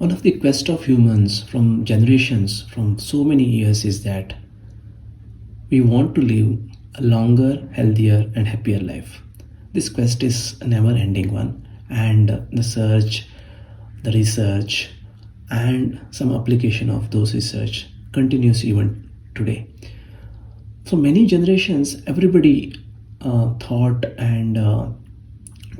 One of the quest of humans from generations, from so many years, is that we want to live a longer, healthier, and happier life. This quest is a never ending one, and the search, the research, and some application of those research continues even today. For many generations, everybody thought and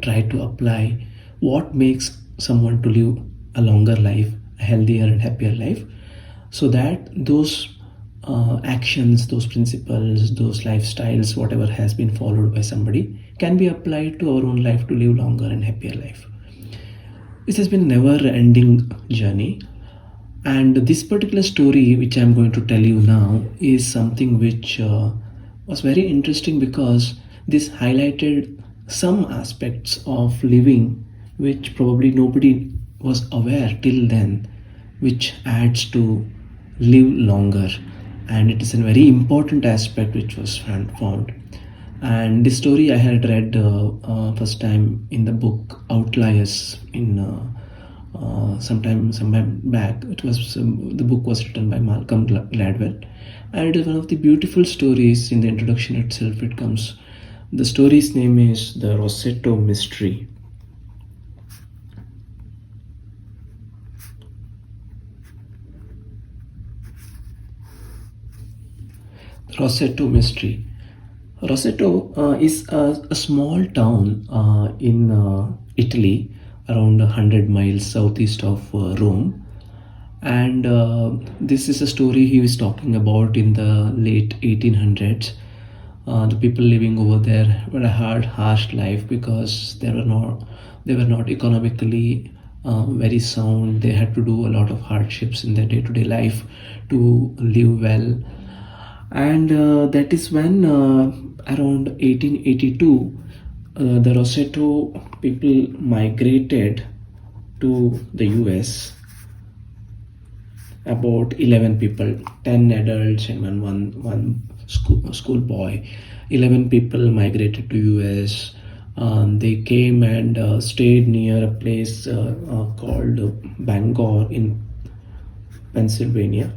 tried to apply what makes someone to live a longer life, a healthier and happier life, so that those actions, those principles, those lifestyles, whatever has been followed by somebody, can be applied to our own life to live longer and happier life. This has been a never-ending journey, and this particular story, which I'm going to tell you now, is something which was very interesting because this highlighted some aspects of living which probably nobody was aware till then, which adds to live longer, and it is a very important aspect which was found. And this story I had read first time in the book Outliers in sometime back. It was the book was written by Malcolm Gladwell, and it is one of the beautiful stories. In the introduction itself, it comes. The story's name is The Rossetto Mystery. Rossetto Mystery. Rossetto is a small town in Italy, around 100 miles southeast of Rome. And this is a story he was talking about in the late 1800s. The people living over there had a harsh life because they were not economically very sound. They had to do a lot of hardships in their day-to-day life to live well. And that is when around 1882 the Rossetto people migrated to the US. About 11 people, 10 adults and one school boy. 11 people migrated to US. They came and stayed near a place called Bangor in Pennsylvania.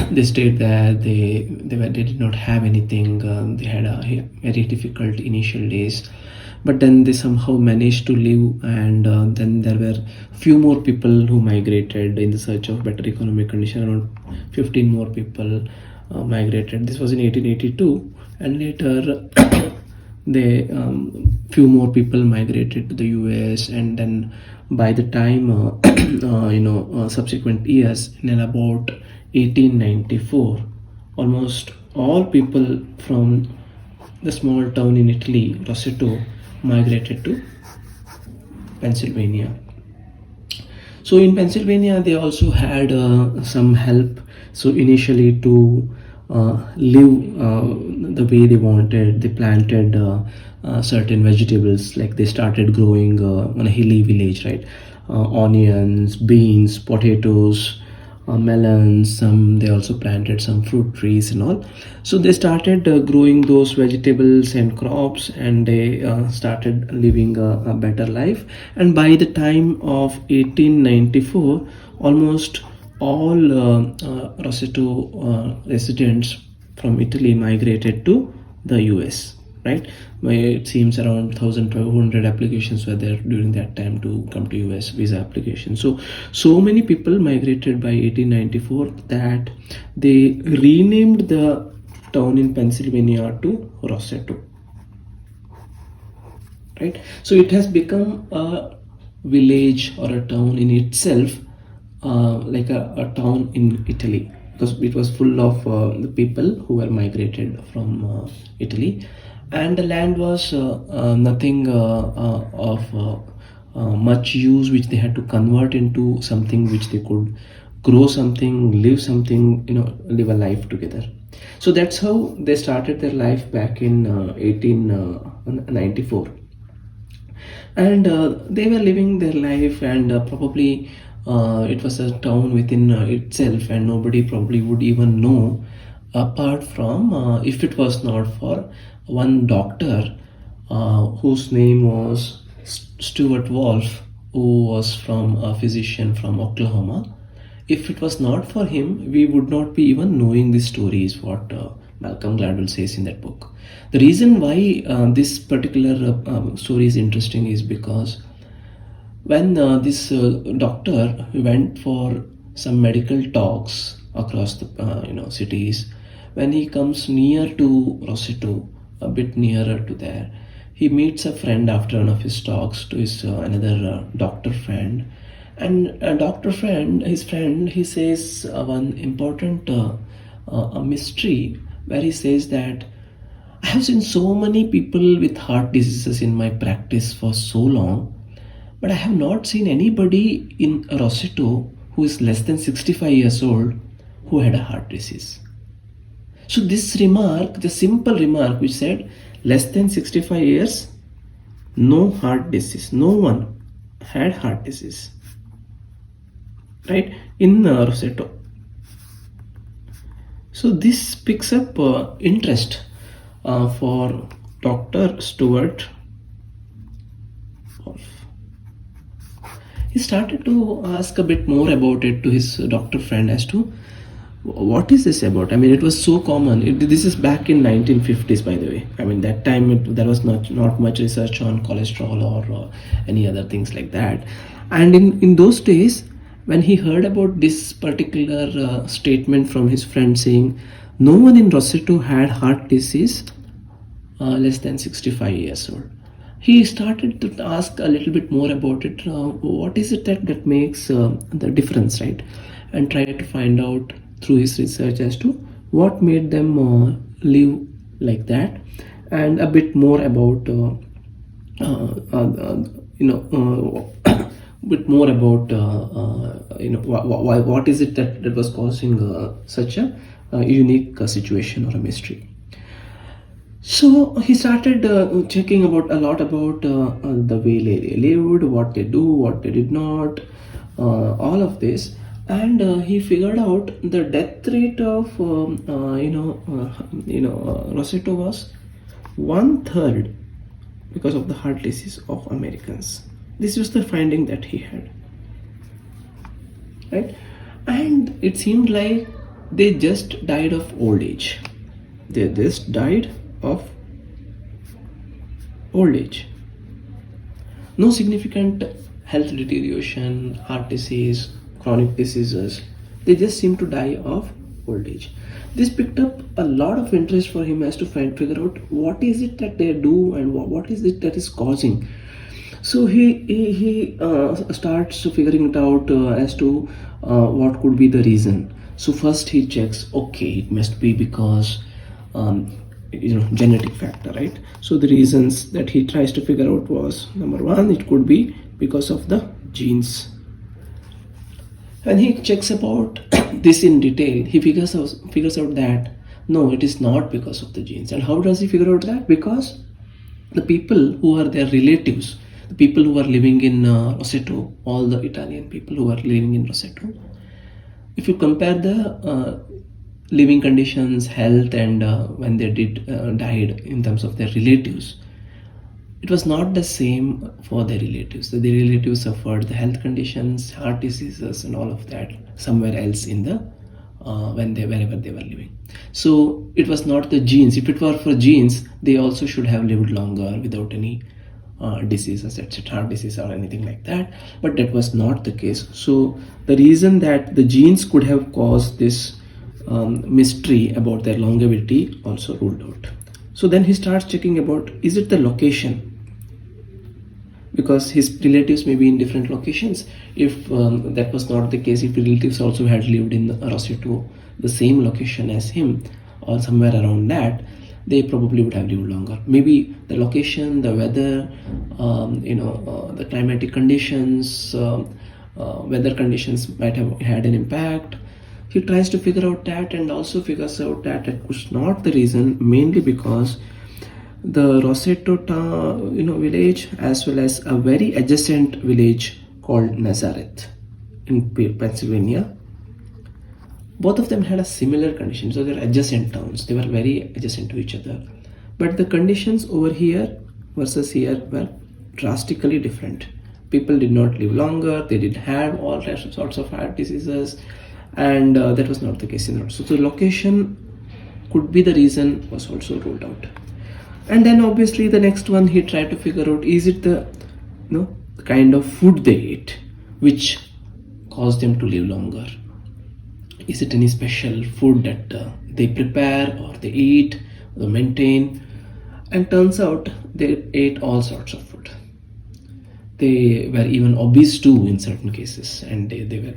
They stayed there. They did not have anything. They had a very difficult initial days, but then they somehow managed to live. And then there were few more people who migrated in the search of better economic condition. Around 15 more people migrated. This was in 1882, and later they few more people migrated to the US. And then by the time subsequent years, in about 1894, almost all people from the small town in Italy, Rossetto, migrated to Pennsylvania. So in Pennsylvania, they also had some help. So initially, to live the way they wanted, they planted certain vegetables. Like they started growing on a hilly village, right? Onions, beans, potatoes, melons. They also planted some fruit trees and all. So they started growing those vegetables and crops, and they started living a better life. And by the time of 1894, almost all Rossetto residents from Italy migrated to the US, right? It seems around 1,200 applications were there during that time to come to US, visa applications. So many people migrated by 1894 that they renamed the town in Pennsylvania to Rossetto, right? So it has become a village or a town in itself, like a town in Italy, because it was full of the people who were migrated from Italy. And the land was nothing of much use, which they had to convert into something which they could grow something, live something, live a life together. So that's how they started their life back in 1894. And they were living their life, and probably it was a town within itself, and nobody probably would even know, apart from if it was not for one doctor whose name was Stuart Wolf, who was from a physician from Oklahoma. If it was not for him, we would not be even knowing this story, is what Malcolm Gladwell says in that book. The reason why this particular story is interesting is because when this doctor went for some medical talks across the cities, when he comes near to Roseto, a bit nearer to there, he meets a friend after one of his talks to his another doctor friend, and a doctor friend, his friend, he says one important a mystery where he says that I have seen so many people with heart diseases in my practice for so long, but I have not seen anybody in Roseto who is less than 65 years old who had a heart disease. So this remark, the simple remark which said less than 65 years, no heart disease, no one had heart disease, right, in Roseto. So this picks up interest for Dr. Stuart. He started to ask a bit more about it to his doctor friend as to what is this about. I mean, it was so common. This is back in 1950s, by the way. I mean, that time there was not much research on cholesterol or any other things like that. And in those days, when he heard about this particular statement from his friend saying no one in Roseto had heart disease less than 65 years old, he started to ask a little bit more about it. What is it that makes the difference, right? And try to find out through his research as to what made them live like that, and a bit more about bit more about what is it that was causing such a unique situation or a mystery. So he started checking about a lot about the way they lived, what they do, what they did not, all of this, and he figured out the death rate of Roseto was 1/3 because of the heart disease of Americans. This was the finding that he had, right? And it seemed like they just died of old age. They just died of old age. No significant health deterioration, heart disease, chronic diseases. They just seem to die of old age. This picked up a lot of interest for him as to figure out what is it that they do and what is it that is causing. So he starts figuring it out as to what could be the reason. So first he checks, okay, it must be because genetic factor, right? So the reasons that he tries to figure out was, number one, it could be because of the genes. When he checks about this in detail, he figures out that no, it is not because of the genes. And how does he figure out that? Because the people who are their relatives, the people who are living in Roseto, all the Italian people who are living in Roseto, if you compare the living conditions, health, and when they died in terms of their relatives, it was not the same for their relatives. So their relatives suffered the health conditions, heart diseases, and all of that somewhere else in the wherever they were living. So it was not the genes. If it were for genes, they also should have lived longer without any diseases, etc., heart disease or anything like that. But that was not the case. So the reason that the genes could have caused this mystery about their longevity also ruled out. So then he starts checking about, is it the location? Because his relatives may be in different locations. If that was not the case, if relatives also had lived in Roseto, the same location as him, or somewhere around that, they probably would have lived longer. Maybe the location, the weather, the climatic conditions, weather conditions might have had an impact. He tries to figure out that, and also figures out that it was not the reason, mainly because the Roseto village, as well as a very adjacent village called Nazareth in Pennsylvania, both of them had a similar condition. So they're adjacent towns, they were very adjacent to each other, but the conditions over here versus here were drastically different. People did not live longer, they did have all sorts of heart diseases, and that was not the case in Rhodes. So the location could be the reason was also ruled out. And then obviously the next one, he tried to figure out, is it the the kind of food they ate which caused them to live longer? Is it any special food that they prepare or they eat or they maintain? And turns out they ate all sorts of food. They were even obese too in certain cases, and they were,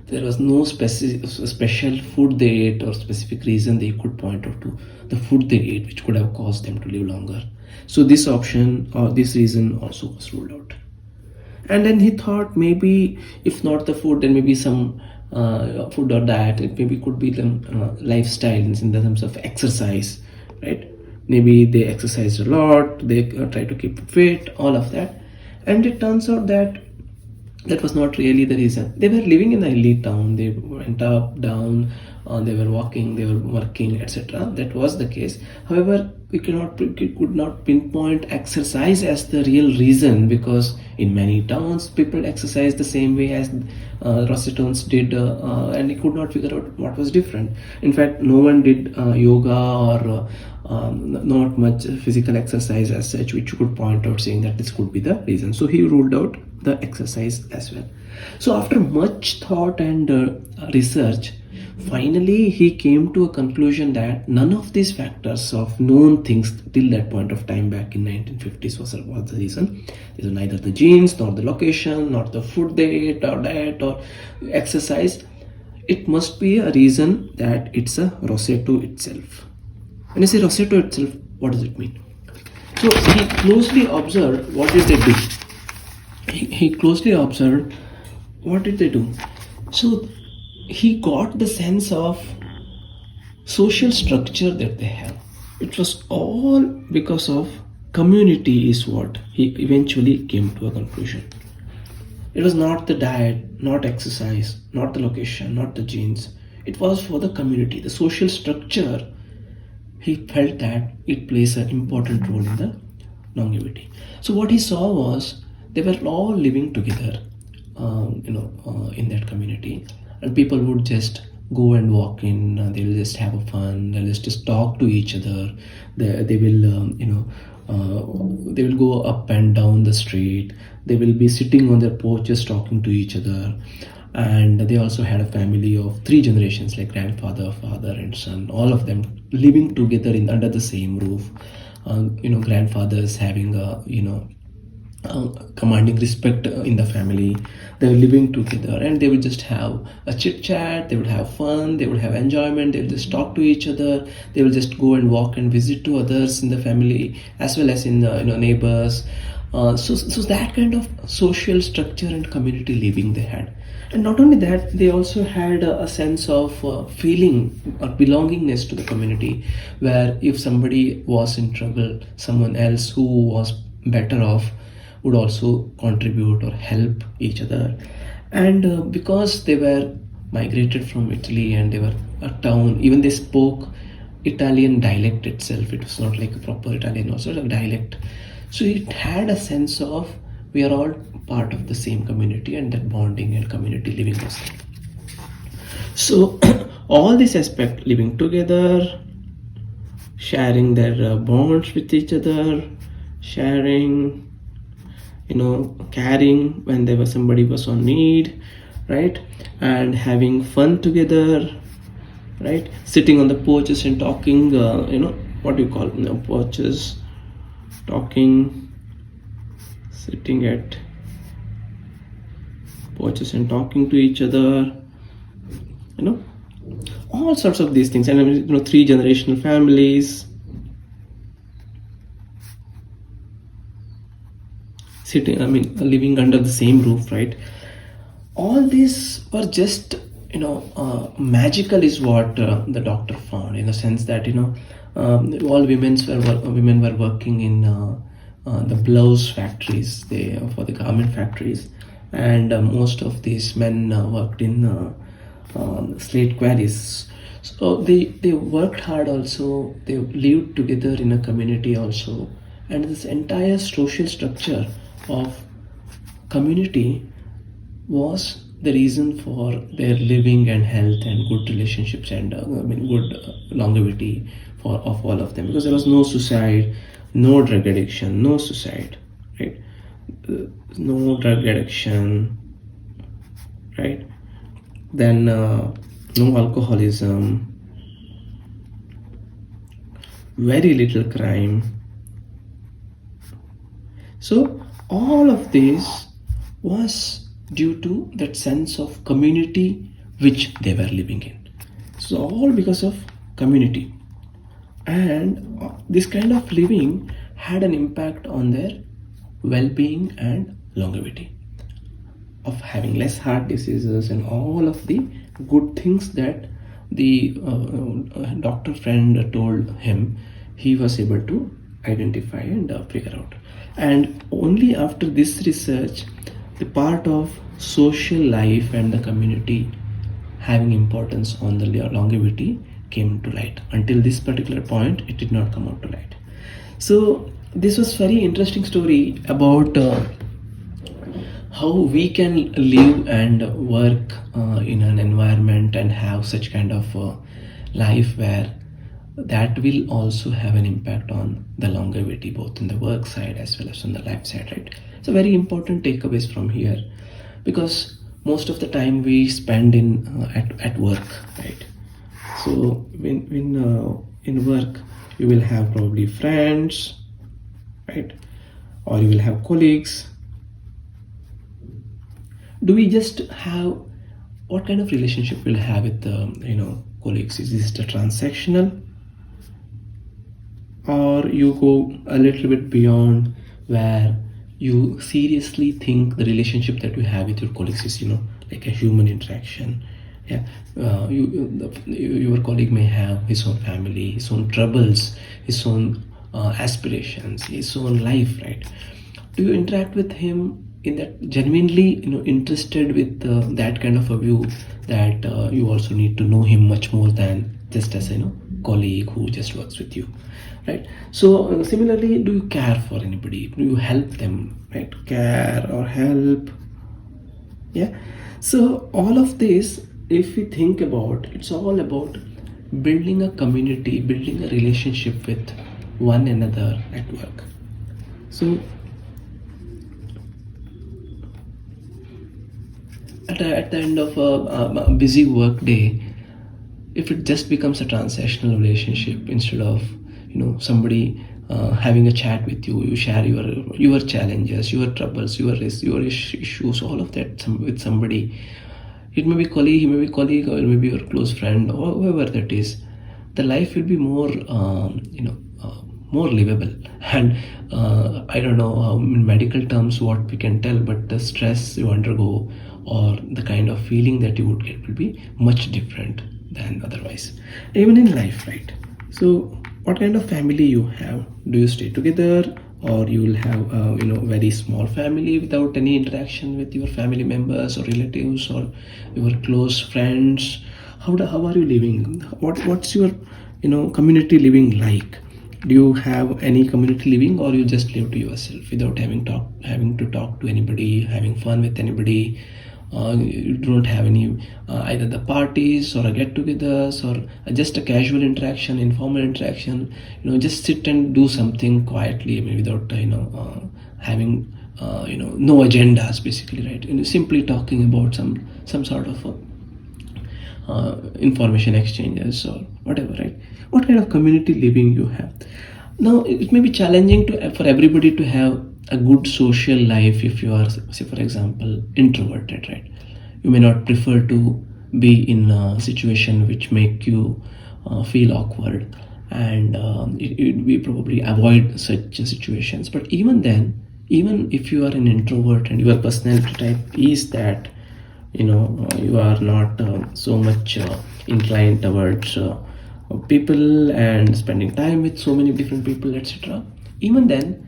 there was no special food they ate or specific reason they could point out to the food they ate which could have caused them to live longer. So this option or this reason also was ruled out. And then he thought, maybe if not the food, then maybe some food or diet. It maybe could be the lifestyle in the terms of exercise, right? Maybe they exercised a lot, they try to keep fit, all of that. And it turns out that that was not really the reason. They were living in a elite town, they went up, down, they were walking, they were working, etc. That was the case. However, we could not pinpoint exercise as the real reason, because in many towns people exercise the same way as Rosetons did, and he could not figure out what was different. In fact, no one did yoga or not much physical exercise as such, which you could point out saying that this could be the reason. So he ruled out the exercise as well. So after much thought and research, finally he came to a conclusion that none of these factors of known things till that point of time back in 1950s was the reason. These are neither the genes, nor the location, nor the food they ate or diet or exercise. It must be a reason that it's a Rosetto itself. When I say Rosetto itself, what does it mean? So he closely observed what did they do. He closely observed what did they do. So he got the sense of social structure that they have. It was all because of community is what he eventually came to a conclusion. It was not the diet, not exercise, not the location, not the genes. It was for the community, the social structure. He felt that it plays an important role in the longevity. So what he saw was they were all living together, in that community, and people would just go and walk in. They will just have a fun. They'll just talk to each other. They will, they will go up and down the street. They will be sitting on their porches talking to each other. And they also had a family of 3 generations, like grandfather, father, and son, all of them living together under the same roof. Grandfathers having a commanding respect in the family. They were living together, and they would just have a chit chat. They would have fun. They would have enjoyment. They would just talk to each other. They will just go and walk and visit to others in the family as well as in the neighbors. So that kind of social structure and community living they had. And not only that, they also had a sense of feeling or belongingness to the community, where if somebody was in trouble, someone else who was better off would also contribute or help each other. And because they were migrated from Italy and they were a town, even they spoke Italian dialect itself. It was not like a proper Italian, also a dialect. So it had a sense of we are all part of the same community, and that bonding and community living was there. So all this aspect, living together, sharing their bonds with each other, sharing, caring when there was somebody was on need, right? And having fun together, right? Sitting on the porches and talking, what do you call porches, talking, sitting at porches and talking to each other, all sorts of these things. And 3 generational families sitting, living under the same roof, right? All these were just magical is what the doctor found, in a sense that all women were working in the blouse factories, for the garment factories, and most of these men worked in slate quarries. So they worked hard also. They lived together in a community also, and this entire social structure of community was the reason for their living and health and good relationships and good longevity for of all of them, because there was no suicide, no drug addiction, no suicide, right? No drug addiction, right? Then no alcoholism, very little crime. So all of this was due to that sense of community which they were living in. So all because of community. And this kind of living had an impact on their well-being and longevity, of having less heart diseases and all of the good things that the doctor friend told him, he was able to identify and figure out. And only after this research, the part of social life and the community having importance on the longevity came to light. Until this particular point, it did not come out to light. So this was very interesting story about how we can live and work in an environment and have such kind of life where that will also have an impact on the longevity, both in the work side as well as on the life side, right? So very important takeaways from here, because most of the time we spend in at work, right? So when in work, you will have probably friends, right? Or you will have colleagues. Do we just have, what kind of relationship we'll have with colleagues? Is this a transactional, or you go a little bit beyond where you seriously think the relationship that you have with your colleagues is like a human interaction? Yeah, your colleague may have his own family, his own troubles, his own aspirations, his own life, right? Do you interact with him in that genuinely interested with that kind of a view that you also need to know him much more than just as a colleague who just works with you, right? So similarly, do you care for anybody? Do you help them, right? Care or help? Yeah. So all of this, if we think about, it's all about building a community, building a relationship with one another at work. So at the end of a busy work day, if it just becomes a transactional relationship, instead of somebody having a chat with you, you share your challenges, your troubles, your risks, your issues, all of that with somebody. It may be colleague, he may be colleague, or it may be your close friend, or whoever that is. The life will be more more livable. And I don't know in medical terms what we can tell, but the stress you undergo or the kind of feeling that you would get will be much different than otherwise, even in life, right? So what kind of family you have? Do you stay together, or you will have very small family without any interaction with your family members or relatives or your close friends? How are you living? What's your community living like? Do you have any community living, or you just live to yourself without having to talk to anybody, having fun with anybody? You don't have any either the parties or a get-togethers or just a casual interaction, informal interaction. Just sit and do something quietly, maybe without having no agendas, basically, right? Simply talking about some sort of information exchanges or whatever, right? What kind of community living you have? Now it may be challenging for everybody to have a good social life if you are, say for example, introverted, right? You may not prefer to be in a situation which make you feel awkward, and we probably avoid such situations. But even then, even if you are an introvert and your personality type is that you are not so much inclined towards people and spending time with so many different people, etc., even then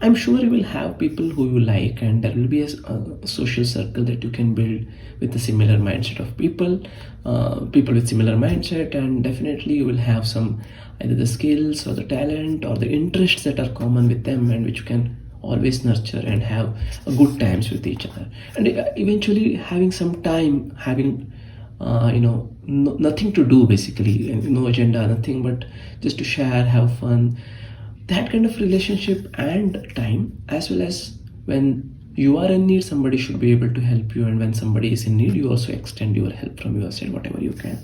I'm sure you will have people who you like, and there will be a social circle that you can build with a similar mindset of people with similar mindset, and definitely you will have some either the skills or the talent or the interests that are common with them, and which you can always nurture and have good times with each other, and eventually having some time, having nothing to do basically, and no agenda, nothing but just to share, have fun. That kind of relationship and time, as well as when you are in need, somebody should be able to help you, and when somebody is in need, you also extend your help from your side, whatever you can.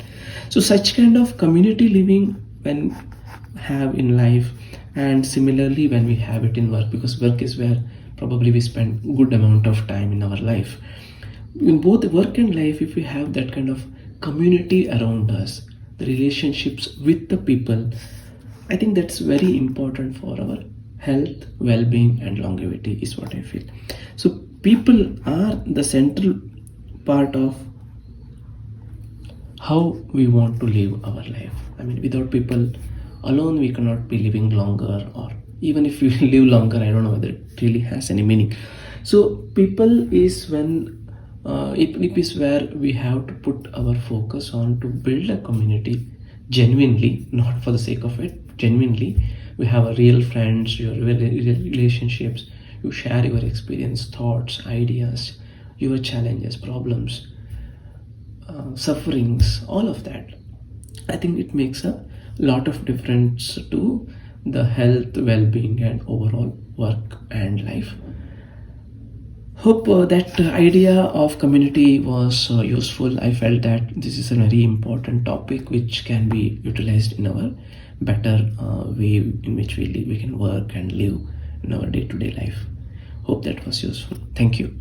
So such kind of community living when have in life, and similarly when we have it in work, because work is where probably we spend good amount of time in our life. In both work and life, if we have that kind of community around us, the relationships with the people, I think that's very important for our health, well-being, and longevity, is what I feel. So people are the central part of how we want to live our life. I mean, without people alone, we cannot be living longer, or even if we live longer, I don't know whether it really has any meaning. So people is when it is where we have to put our focus on to build a community genuinely, not for the sake of it. Genuinely, we have a real friends, your real relationships. You share your experience, thoughts, ideas, your challenges, problems, sufferings, all of that. I think it makes a lot of difference to the health, well-being, and overall work and life. Hope that idea of community was useful. I felt that this is a very important topic which can be utilized in our better way in which we can work and live in our day-to-day life. Hope that was useful. Thank you.